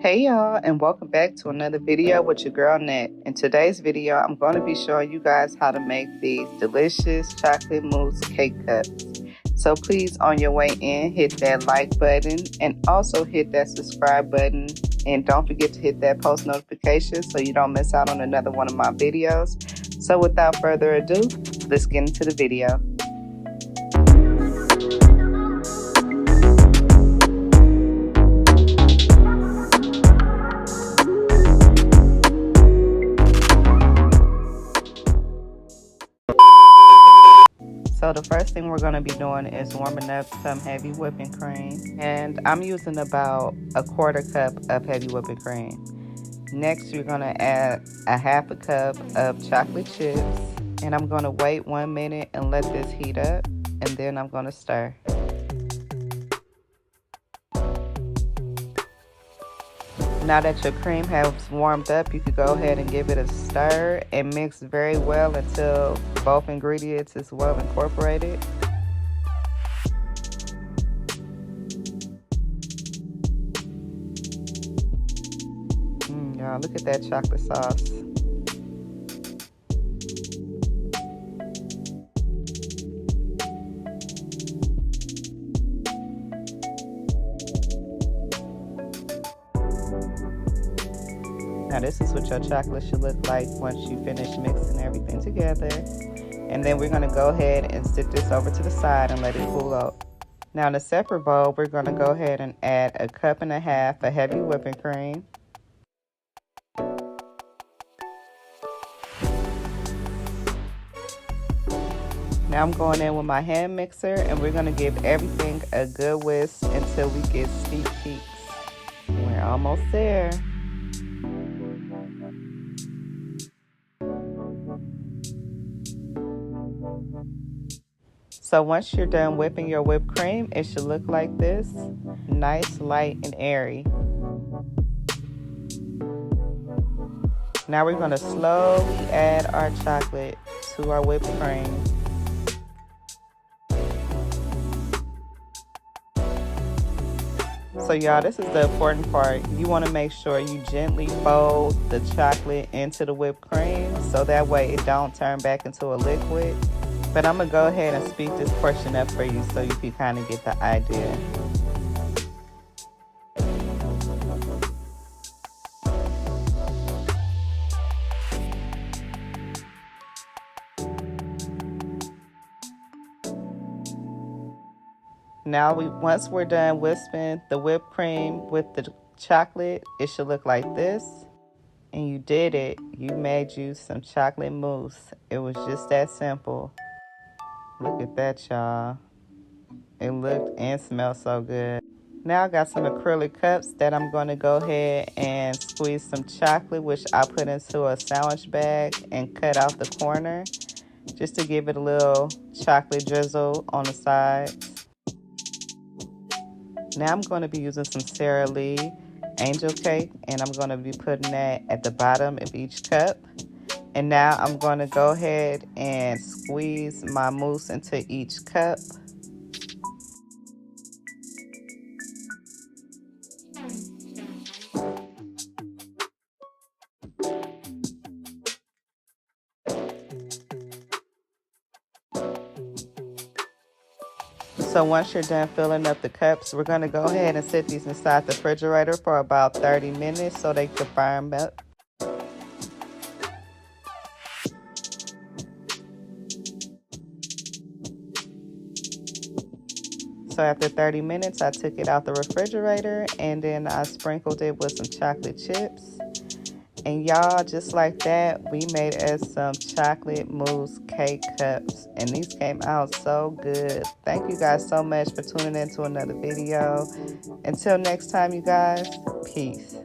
Hey y'all, and welcome back to another video with your girl Net. In today's video, I'm going to be showing you guys how to make these delicious chocolate mousse cake cups. So please, on your way in, hit that like button and also hit that subscribe button. And don't forget to hit that post notification so you don't miss out on another one of my videos. So without further ado, let's get into the video. So the first thing we're going to be doing is warming up some heavy whipping cream. And I'm using about a quarter cup of heavy whipping cream. Next, you're going to add a half a cup of chocolate chips. And I'm going to wait 1 minute and let this heat up. And then I'm going to stir. Now that your cream has warmed up, you could go ahead and give it a stir and mix very well until both ingredients is well incorporated. Y'all, look at that chocolate sauce. Now this is what your chocolate should look like once you finish mixing everything together. And then we're gonna go ahead and sit this over to the side and let it cool out. Now in a separate bowl, we're gonna go ahead and add a cup and a half of heavy whipping cream. Now I'm going in with my hand mixer and we're gonna give everything a good whisk until we get steep peaks. We're almost there. So once you're done whipping your whipped cream, it should look like this. Nice, light, and airy. Now we're going to slowly add our chocolate to our whipped cream. So y'all, this is the important part. You want to make sure you gently fold the chocolate into the whipped cream so that way it don't turn back into a liquid. But I'm going to go ahead and speed this portion up for you so you can kind of get the idea. Now, once we're done whisking the whipped cream with the chocolate, it should look like this. And you did it. You made you some chocolate mousse. It was just that simple. Look at that, y'all. It looked and smelled so good. Now I got some acrylic cups that I'm going to go ahead and squeeze some chocolate, which I put into a sandwich bag and cut out the corner just to give it a little chocolate drizzle on the sides. Now I'm going to be using some Sara Lee angel cake and I'm going to be putting that at the bottom of each cup. And now I'm going to go ahead and squeeze my mousse into each cup. So once you're done filling up the cups, we're going to go ahead and sit these inside the refrigerator for about 30 minutes so they can firm up. So after 30 minutes, I took it out the refrigerator and then I sprinkled it with some chocolate chips. And y'all, just like that, we made us some chocolate mousse cake cups. And these came out so good. Thank you guys so much for tuning in to another video. Until next time, you guys, peace.